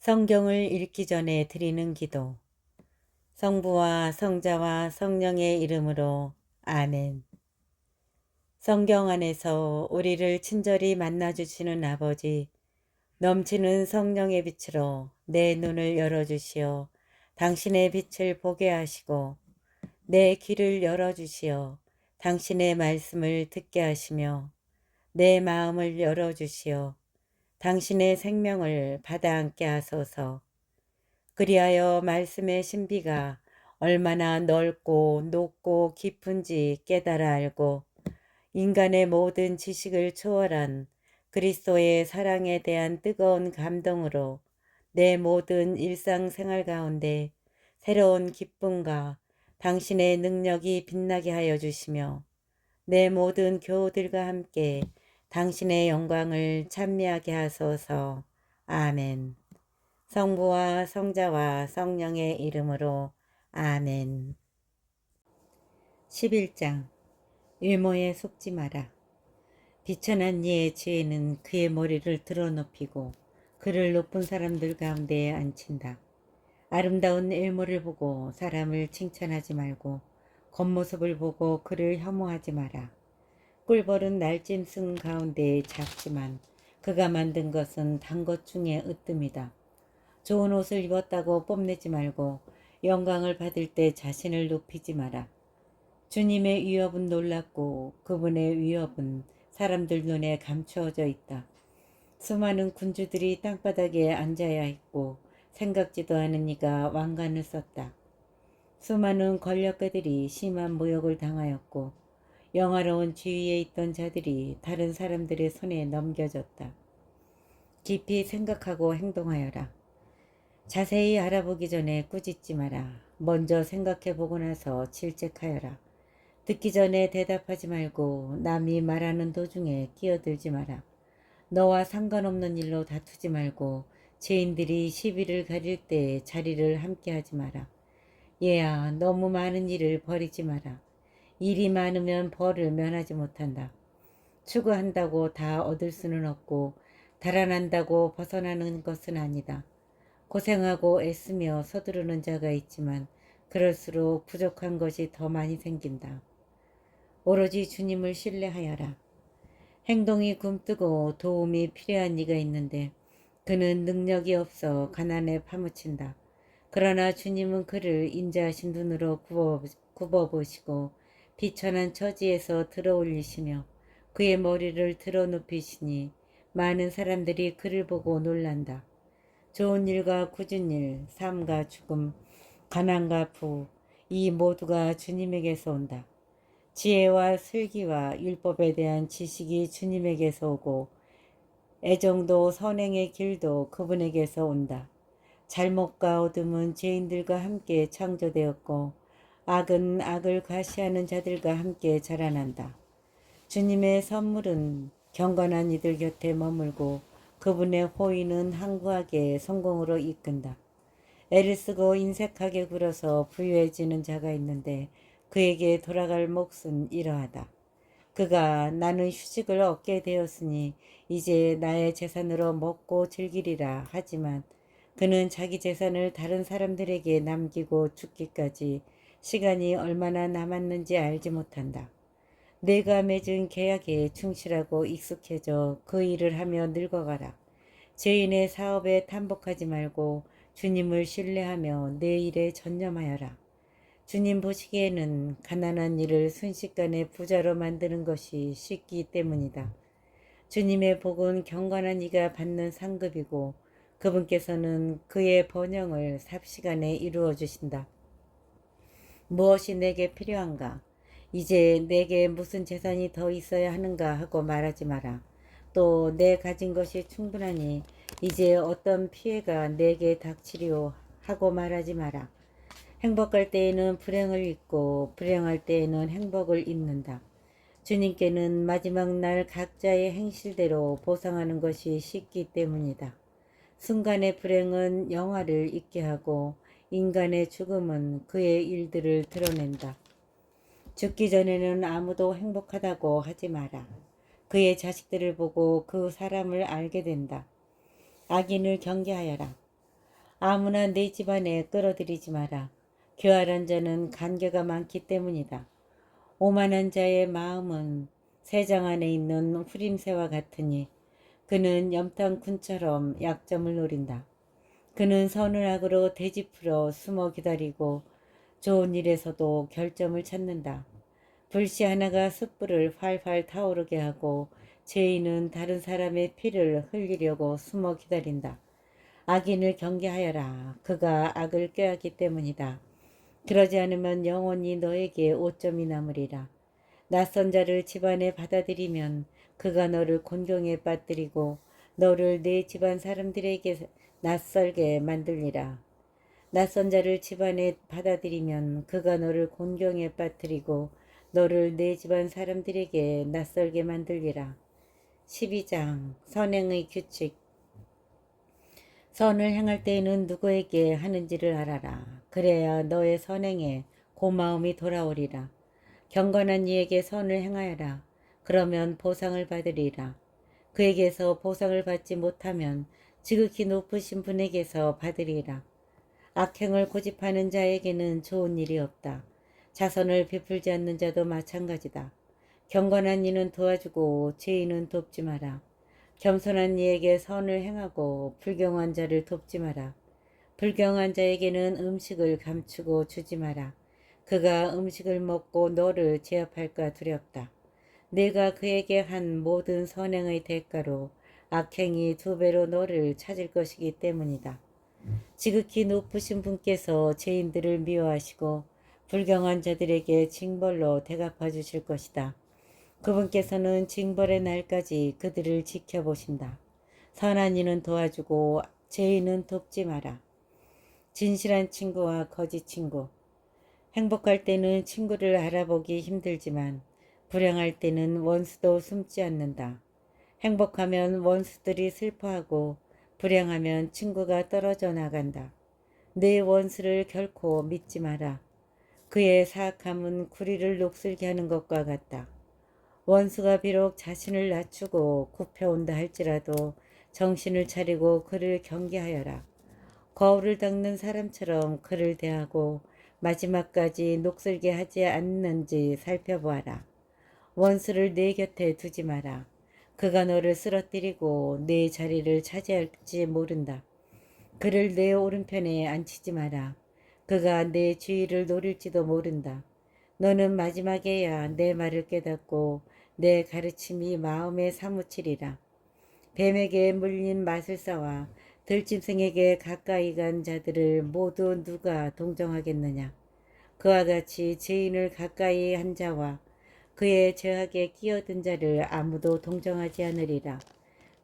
성경을 읽기 전에 드리는 기도. 성부와 성자와 성령의 이름으로 아멘. 성경 안에서 우리를 친절히 만나주시는 아버지, 넘치는 성령의 빛으로 내 눈을 열어주시어 당신의 빛을 보게 하시고, 내 귀를 열어주시어 당신의 말씀을 듣게 하시며, 내 마음을 열어주시어 당신의 생명을 받아 안게 하소서. 그리하여 말씀의 신비가 얼마나 넓고 높고 깊은지 깨달아 알고 인간의 모든 지식을 초월한 그리스도의 사랑에 대한 뜨거운 감동으로 내 모든 일상생활 가운데 새로운 기쁨과 당신의 능력이 빛나게 하여 주시며 내 모든 교우들과 함께 당신의 영광을 찬미하게 하소서. 아멘. 성부와 성자와 성령의 이름으로 아멘. 11장. 일모에 속지 마라. 비천한 이의 지혜는 그의 머리를 드러높이고 그를 높은 사람들 가운데에 앉힌다. 아름다운 일모를 보고 사람을 칭찬하지 말고 겉모습을 보고 그를 혐오하지 마라. 꿀벌은 날짐승 가운데 작지만 그가 만든 것은 단 것 중에 으뜸이다. 좋은 옷을 입었다고 뽐내지 말고 영광을 받을 때 자신을 높이지 마라. 주님의 위협은 놀랍고 그분의 위협은 사람들 눈에 감추어져 있다. 수많은 군주들이 땅바닥에 앉아야 했고 생각지도 않은 이가 왕관을 썼다. 수많은 권력가들이 심한 모욕을 당하였고 영화로운 지위에 있던 자들이 다른 사람들의 손에 넘겨졌다. 깊이 생각하고 행동하여라. 자세히 알아보기 전에 꾸짖지 마라. 먼저 생각해보고 나서 질책하여라. 듣기 전에 대답하지 말고 남이 말하는 도중에 끼어들지 마라. 너와 상관없는 일로 다투지 말고 죄인들이 시비를 가릴 때 자리를 함께 하지 마라. 얘야, 너무 많은 일을 벌이지 마라. 일이 많으면 벌을 면하지 못한다. 추구한다고 다 얻을 수는 없고 달아난다고 벗어나는 것은 아니다. 고생하고 애쓰며 서두르는 자가 있지만 그럴수록 부족한 것이 더 많이 생긴다. 오로지 주님을 신뢰하여라. 행동이 굼뜨고 도움이 필요한 이가 있는데 그는 능력이 없어 가난에 파묻힌다. 그러나 주님은 그를 인자하신 눈으로 굽어보시고 비천한 처지에서 들어올리시며 그의 머리를 들어눕히시니 많은 사람들이 그를 보고 놀란다. 좋은 일과 굳은 일, 삶과 죽음, 가난과 부, 이 모두가 주님에게서 온다. 지혜와 슬기와 율법에 대한 지식이 주님에게서 오고 애정도 선행의 길도 그분에게서 온다. 잘못과 어둠은 죄인들과 함께 창조되었고 악은 악을 과시하는 자들과 함께 자라난다. 주님의 선물은 경건한 이들 곁에 머물고 그분의 호의는 항구하게 성공으로 이끈다. 애를 쓰고 인색하게 굴어서 부유해지는 자가 있는데 그에게 돌아갈 몫은 이러하다. 그가 나는 휴식을 얻게 되었으니 이제 나의 재산으로 먹고 즐기리라 하지만 그는 자기 재산을 다른 사람들에게 남기고 죽기까지 시간이 얼마나 남았는지 알지 못한다. 내가 맺은 계약에 충실하고 익숙해져 그 일을 하며 늙어가라. 죄인의 사업에 탐복하지 말고 주님을 신뢰하며 내 일에 전념하여라. 주님 보시기에는 가난한 이를 순식간에 부자로 만드는 것이 쉽기 때문이다. 주님의 복은 경건한 이가 받는 상급이고 그분께서는 그의 번영을 삽시간에 이루어 주신다. 무엇이 내게 필요한가? 이제 내게 무슨 재산이 더 있어야 하는가 하고 말하지 마라. 또 내 가진 것이 충분하니 이제 어떤 피해가 내게 닥치리오 하고 말하지 마라. 행복할 때에는 불행을 잊고 불행할 때에는 행복을 잊는다. 주님께는 마지막 날 각자의 행실대로 보상하는 것이 쉽기 때문이다. 순간의 불행은 영화를 잊게 하고 인간의 죽음은 그의 일들을 드러낸다. 죽기 전에는 아무도 행복하다고 하지 마라. 그의 자식들을 보고 그 사람을 알게 된다. 악인을 경계하여라. 아무나 내 집안에 끌어들이지 마라. 교활한 자는 간계가 많기 때문이다. 오만한 자의 마음은 새장 안에 있는 후림새와 같으니 그는 염탐꾼처럼 약점을 노린다. 그는 선을 악으로 되짚으러 숨어 기다리고 좋은 일에서도 결점을 찾는다. 불씨 하나가 숯불을 활활 타오르게 하고 죄인은 다른 사람의 피를 흘리려고 숨어 기다린다. 악인을 경계하여라. 그가 악을 꾀하기 때문이다. 그러지 않으면 영원히 너에게 오점이 남으리라. 낯선 자를 집안에 받아들이면 그가 너를 곤경에 빠뜨리고 너를 내 집안 사람들에게 낯설게 만들리라. 낯선 자를 집안에 받아들이면 그가 너를 곤경에 빠뜨리고 너를 내 집안 사람들에게 낯설게 만들리라. 12장 선행의 규칙. 선을 행할 때에는 누구에게 하는지를 알아라. 그래야 너의 선행에 고마움이 돌아오리라. 경건한 이에게 선을 행하여라. 그러면 보상을 받으리라. 그에게서 보상을 받지 못하면 지극히 높으신 분에게서 받으리라. 악행을 고집하는 자에게는 좋은 일이 없다. 자선을 베풀지 않는 자도 마찬가지다. 경건한 이는 도와주고 죄인은 돕지 마라. 겸손한 이에게 선을 행하고 불경한 자를 돕지 마라. 불경한 자에게는 음식을 감추고 주지 마라. 그가 음식을 먹고 너를 제압할까 두렵다. 내가 그에게 한 모든 선행의 대가로 악행이 2배로 너를 찾을 것이기 때문이다. 지극히 높으신 분께서 죄인들을 미워하시고 불경한 자들에게 징벌로 대갚아 주실 것이다. 그분께서는 징벌의 날까지 그들을 지켜보신다. 선한 이는 도와주고 죄인은 돕지 마라. 진실한 친구와 거짓 친구. 행복할 때는 친구를 알아보기 힘들지만 불행할 때는 원수도 숨지 않는다. 행복하면 원수들이 슬퍼하고 불행하면 친구가 떨어져 나간다. 내 원수를 결코 믿지 마라. 그의 사악함은 구리를 녹슬게 하는 것과 같다. 원수가 비록 자신을 낮추고 굽혀온다 할지라도 정신을 차리고 그를 경계하여라. 거울을 닦는 사람처럼 그를 대하고 마지막까지 녹슬게 하지 않는지 살펴보아라. 원수를 내 곁에 두지 마라. 그가 너를 쓰러뜨리고 내 자리를 차지할지 모른다. 그를 내 오른편에 앉히지 마라. 그가 내 주위를 노릴지도 모른다. 너는 마지막에야 내 말을 깨닫고 내 가르침이 마음에 사무치리라. 뱀에게 물린 마술사와 들짐승에게 가까이 간 자들을 모두 누가 동정하겠느냐. 그와 같이 죄인을 가까이 한 자와 그의 죄악에 끼어든 자를 아무도 동정하지 않으리라.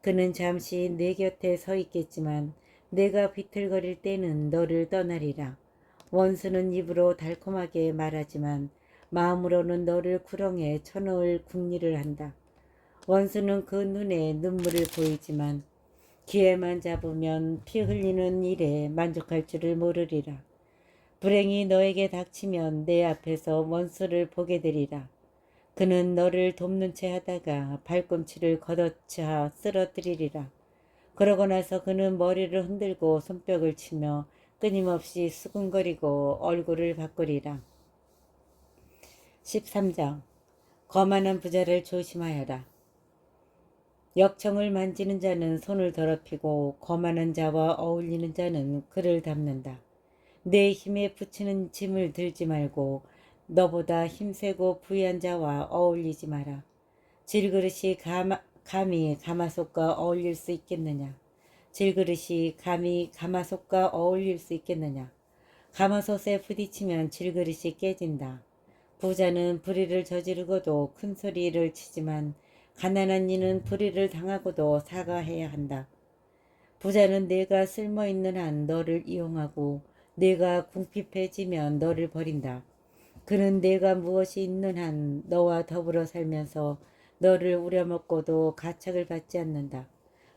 그는 잠시 내 곁에 서 있겠지만 내가 비틀거릴 때는 너를 떠나리라. 원수는 입으로 달콤하게 말하지만 마음으로는 너를 구렁에 쳐넣을 궁리를 한다. 원수는 그 눈에 눈물을 보이지만 기회만 잡으면 피 흘리는 일에 만족할 줄을 모르리라. 불행이 너에게 닥치면 내 앞에서 원수를 보게 되리라. 그는 너를 돕는 채 하다가 발꿈치를 걷어차 쓰러뜨리리라. 그러고 나서 그는 머리를 흔들고 손뼉을 치며 끊임없이 수근거리고 얼굴을 바꾸리라. 13장 거만한 부자를 조심하여라. 역청을 만지는 자는 손을 더럽히고 거만한 자와 어울리는 자는 그를 닮는다. 내 힘에 붙이는 짐을 들지 말고 너보다 힘세고 부유한 자와 어울리지 마라. 질그릇이 감히 가마솥과 어울릴 수 있겠느냐. 질그릇이 감히 가마솥과 어울릴 수 있겠느냐. 가마솥에 부딪히면 질그릇이 깨진다. 부자는 불의를 저지르고도 큰 소리를 치지만 가난한 이는 불의를 당하고도 사과해야 한다. 부자는 내가 쓸모있는 한 너를 이용하고 내가 궁핍해지면 너를 버린다. 그는 내가 무엇이 있는 한 너와 더불어 살면서 너를 우려먹고도 가책을 받지 않는다.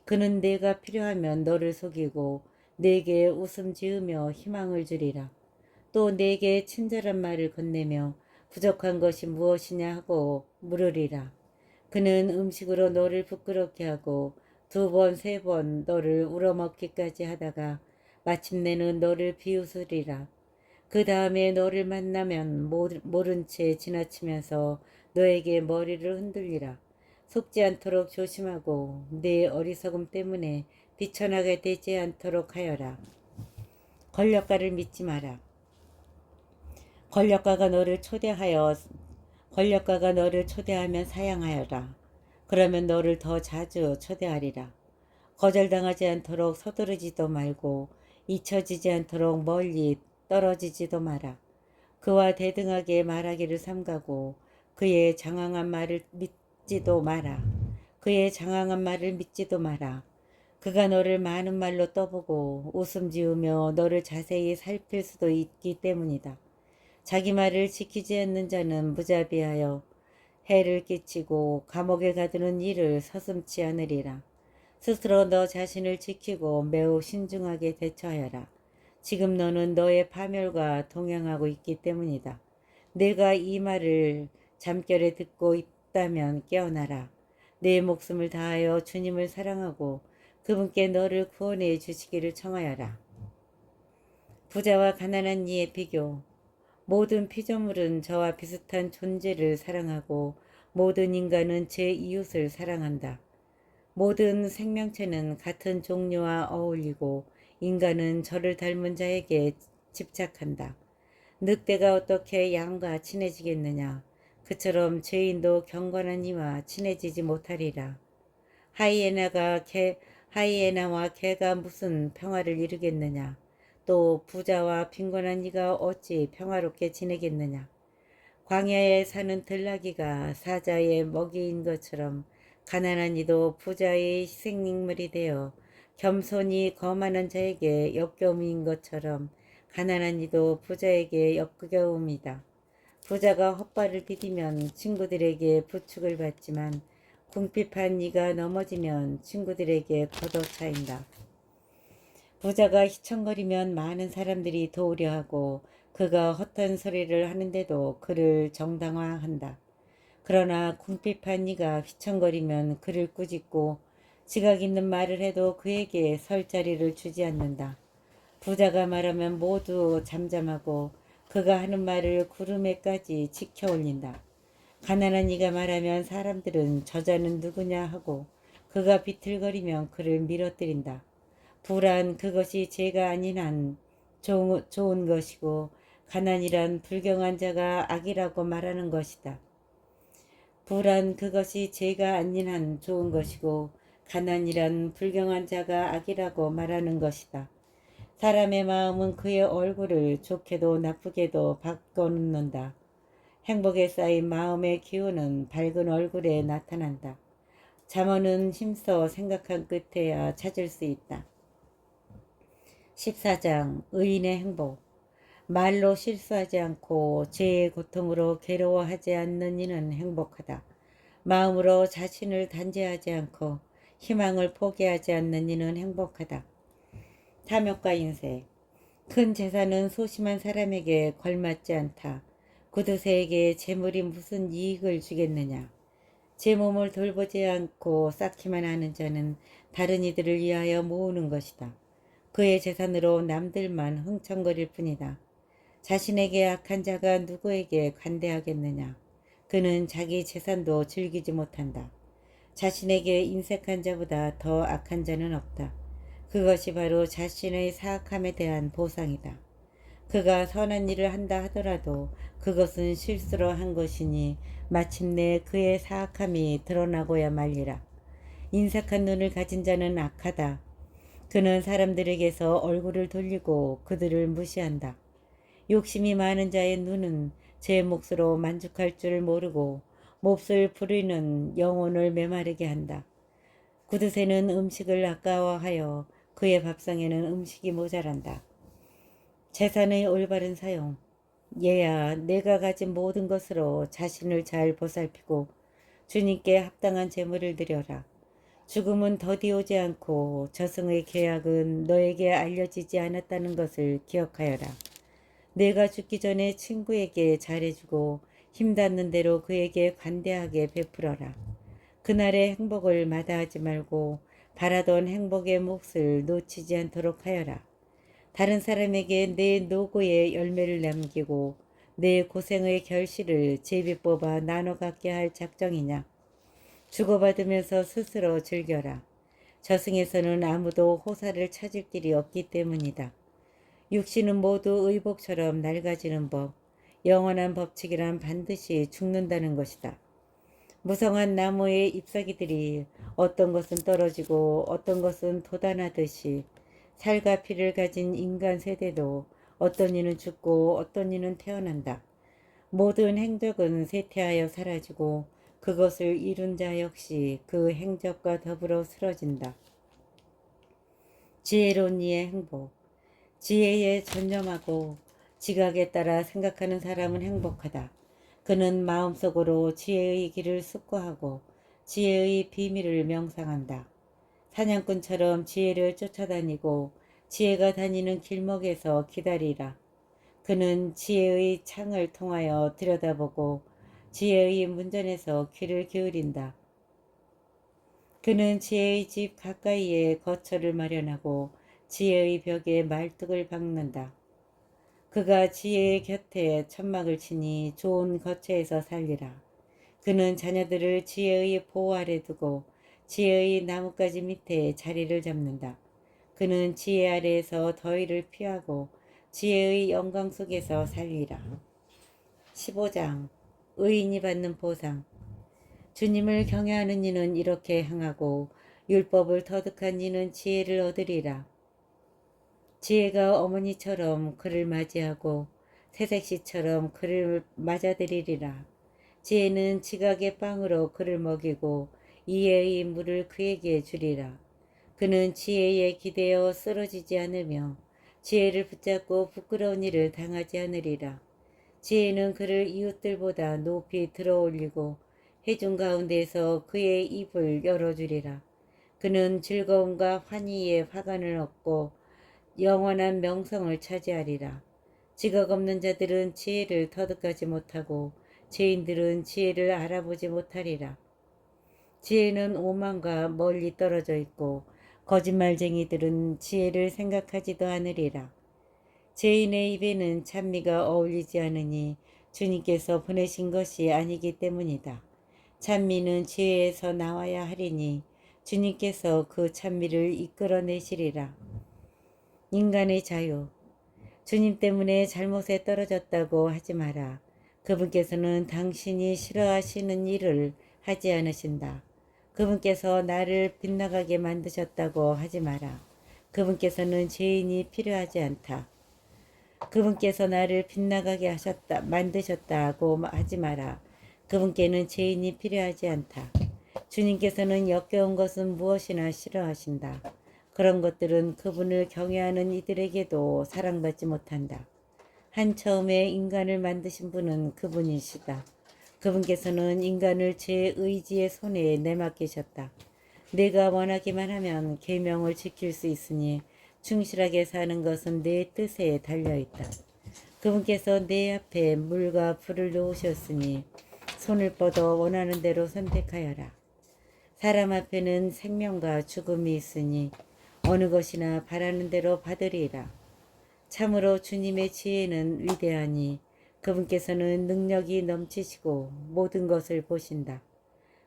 그는 내가 필요하면 너를 속이고 내게 웃음 지으며 희망을 주리라. 또 내게 친절한 말을 건네며 부족한 것이 무엇이냐 하고 물으리라. 그는 음식으로 너를 부끄럽게 하고 2번, 3번 너를 우러먹기까지 하다가 마침내는 너를 비웃으리라. 그 다음에 너를 만나면 모른 채 지나치면서 너에게 머리를 흔들리라. 속지 않도록 조심하고 네 어리석음 때문에 비천하게 되지 않도록 하여라. 권력가를 믿지 마라. 권력가가 너를 초대하여 권력가가 너를 초대하면 사양하여라. 그러면 너를 더 자주 초대하리라. 거절당하지 않도록 서두르지도 말고 잊혀지지 않도록 멀리 떨어지지도 마라. 그와 대등하게 말하기를 삼가고 그의 장황한 말을 믿지도 마라. 그의 장황한 말을 믿지도 마라. 그가 너를 많은 말로 떠보고 웃음 지으며 너를 자세히 살필 수도 있기 때문이다. 자기 말을 지키지 않는 자는 무자비하여 해를 끼치고 감옥에 가두는 일을 서슴지 않으리라. 스스로 너 자신을 지키고 매우 신중하게 대처하여라. 지금 너는 너의 파멸과 동행하고 있기 때문이다. 내가 이 말을 잠결에 듣고 있다면 깨어나라. 내 목숨을 다하여 주님을 사랑하고 그분께 너를 구원해 주시기를 청하여라. 부자와 가난한 이의 비교. 모든 피조물은 저와 비슷한 존재를 사랑하고 모든 인간은 제 이웃을 사랑한다. 모든 생명체는 같은 종류와 어울리고 인간은 저를 닮은 자에게 집착한다. 늑대가 어떻게 양과 친해지겠느냐. 그처럼 죄인도 경건한 이와 친해지지 못하리라. 하이에나와 개가 무슨 평화를 이루겠느냐. 또 부자와 빈곤한 이가 어찌 평화롭게 지내겠느냐. 광야에 사는 들나귀가 사자의 먹이인 것처럼 가난한 이도 부자의 희생식물이 되어 겸손히 거만한 자에게 역겨움인 것처럼 가난한 이도 부자에게 역겨움이다. 부자가 헛발을 디디면 친구들에게 부축을 받지만 궁핍한 이가 넘어지면 친구들에게 걷어차인다. 부자가 휘청거리면 많은 사람들이 도우려 하고 그가 헛된 소리를 하는데도 그를 정당화한다. 그러나 궁핍한 이가 휘청거리면 그를 꾸짖고 지각 있는 말을 해도 그에게 설 자리를 주지 않는다. 부자가 말하면 모두 잠잠하고 그가 하는 말을 구름에까지 지켜 올린다. 가난한 이가 말하면 사람들은 저자는 누구냐 하고 그가 비틀거리면 그를 밀어뜨린다. 부란 그것이 죄가 아닌 한 좋은 것이고 가난이란 불경한 자가 악이라고 말하는 것이다. 부란 그것이 죄가 아닌 한 좋은 것이고 가난이란 불경한 자가 악이라고 말하는 것이다. 사람의 마음은 그의 얼굴을 좋게도 나쁘게도 바꿔놓는다. 행복에 쌓인 마음의 기운은 밝은 얼굴에 나타난다. 잠언은 힘써 생각한 끝에야 찾을 수 있다. 14장 의인의 행복. 말로 실수하지 않고 죄의 고통으로 괴로워하지 않는 이는 행복하다. 마음으로 자신을 단죄하지 않고 희망을 포기하지 않는 이는 행복하다. 탐욕과 인색. 큰 재산은 소심한 사람에게 걸맞지 않다. 구두쇠에게 재물이 무슨 이익을 주겠느냐. 제 몸을 돌보지 않고 쌓기만 하는 자는 다른 이들을 위하여 모으는 것이다. 그의 재산으로 남들만 흥청거릴 뿐이다. 자신에게 악한 자가 누구에게 관대하겠느냐. 그는 자기 재산도 즐기지 못한다. 자신에게 인색한 자보다 더 악한 자는 없다. 그것이 바로 자신의 사악함에 대한 보상이다. 그가 선한 일을 한다 하더라도 그것은 실수로 한 것이니 마침내 그의 사악함이 드러나고야 말리라. 인색한 눈을 가진 자는 악하다. 그는 사람들에게서 얼굴을 돌리고 그들을 무시한다. 욕심이 많은 자의 눈은 제 몫으로 만족할 줄 모르고 몹쓸 부리는 영혼을 메마르게 한다. 구두쇠는 음식을 아까워하여 그의 밥상에는 음식이 모자란다. 재산의 올바른 사용. 얘야, 내가 가진 모든 것으로 자신을 잘 보살피고 주님께 합당한 재물을 드려라. 죽음은 더디 오지 않고 저승의 계약은 너에게 알려지지 않았다는 것을 기억하여라. 내가 죽기 전에 친구에게 잘해주고 힘닿는 대로 그에게 관대하게 베풀어라. 그날의 행복을 마다하지 말고 바라던 행복의 몫을 놓치지 않도록 하여라. 다른 사람에게 내 노고의 열매를 남기고 내 고생의 결실을 제비 뽑아 나눠 갖게 할 작정이냐? 주고받으면서 스스로 즐겨라. 저승에서는 아무도 호사를 찾을 길이 없기 때문이다. 육신은 모두 의복처럼 낡아지는 법, 영원한 법칙이란 반드시 죽는다는 것이다. 무성한 나무의 잎사귀들이 어떤 것은 떨어지고 어떤 것은 돋아나듯이 살과 피를 가진 인간 세대도 어떤 이는 죽고 어떤 이는 태어난다. 모든 행적은 쇠퇴하여 사라지고 그것을 이룬 자 역시 그 행적과 더불어 쓰러진다. 지혜로운 이의 행복. 지혜에 전념하고 지각에 따라 생각하는 사람은 행복하다. 그는 마음속으로 지혜의 길을 숙고하고 지혜의 비밀을 명상한다. 사냥꾼처럼 지혜를 쫓아다니고 지혜가 다니는 길목에서 기다리라. 그는 지혜의 창을 통하여 들여다보고 지혜의 문전에서 귀를 기울인다. 그는 지혜의 집 가까이에 거처를 마련하고 지혜의 벽에 말뚝을 박는다. 그가 지혜의 곁에 천막을 치니 좋은 거처에서 살리라. 그는 자녀들을 지혜의 보호 아래 두고 지혜의 나뭇가지 밑에 자리를 잡는다. 그는 지혜 아래에서 더위를 피하고 지혜의 영광 속에서 살리라. 15장 의인이 받는 보상. 주님을 경외하는 이는 이렇게 행하고 율법을 터득한 이는 지혜를 얻으리라. 지혜가 어머니처럼 그를 맞이하고 새색시처럼 그를 맞아들이리라. 지혜는 지각의 빵으로 그를 먹이고 이해의 물을 그에게 주리라. 그는 지혜에 기대어 쓰러지지 않으며 지혜를 붙잡고 부끄러운 일을 당하지 않으리라. 지혜는 그를 이웃들보다 높이 들어올리고 회중 가운데서 그의 입을 열어주리라. 그는 즐거움과 환희의 화관을 얻고 영원한 명성을 차지하리라. 지각 없는 자들은 지혜를 터득하지 못하고 죄인들은 지혜를 알아보지 못하리라. 지혜는 오만과 멀리 떨어져 있고 거짓말쟁이들은 지혜를 생각하지도 않으리라. 죄인의 입에는 찬미가 어울리지 않으니 주님께서 보내신 것이 아니기 때문이다. 찬미는 지혜에서 나와야 하리니 주님께서 그 찬미를 이끌어내시리라. 인간의 자유. 주님 때문에 잘못에 떨어졌다고 하지 마라. 그분께서는 당신이 싫어하시는 일을 하지 않으신다. 그분께서 나를 빗나가게 만드셨다고 하지 마라. 그분께서는 죄인이 필요하지 않다. 그분께서 나를 빗나가게 만드셨다고 하지 마라. 그분께는 죄인이 필요하지 않다. 주님께서는 역겨운 것은 무엇이나 싫어하신다. 그런 것들은 그분을 경외하는 이들에게도 사랑받지 못한다. 한 처음에 인간을 만드신 분은 그분이시다. 그분께서는 인간을 제 의지의 손에 내맡기셨다. 내가 원하기만 하면 계명을 지킬 수 있으니 충실하게 사는 것은 내 뜻에 달려있다. 그분께서 내 앞에 물과 불을 놓으셨으니 손을 뻗어 원하는 대로 선택하여라. 사람 앞에는 생명과 죽음이 있으니 어느 것이나 바라는 대로 받으리라. 참으로 주님의 지혜는 위대하니 그분께서는 능력이 넘치시고 모든 것을 보신다.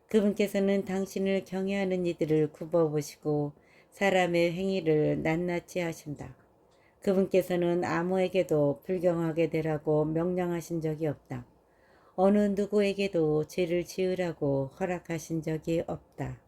그분께서는 당신을 경외하는 이들을 굽어보시고 사람의 행위를 낱낱이 하신다. 그분께서는 아무에게도 불경하게 되라고 명령하신 적이 없다. 어느 누구에게도 죄를 지으라고 허락하신 적이 없다.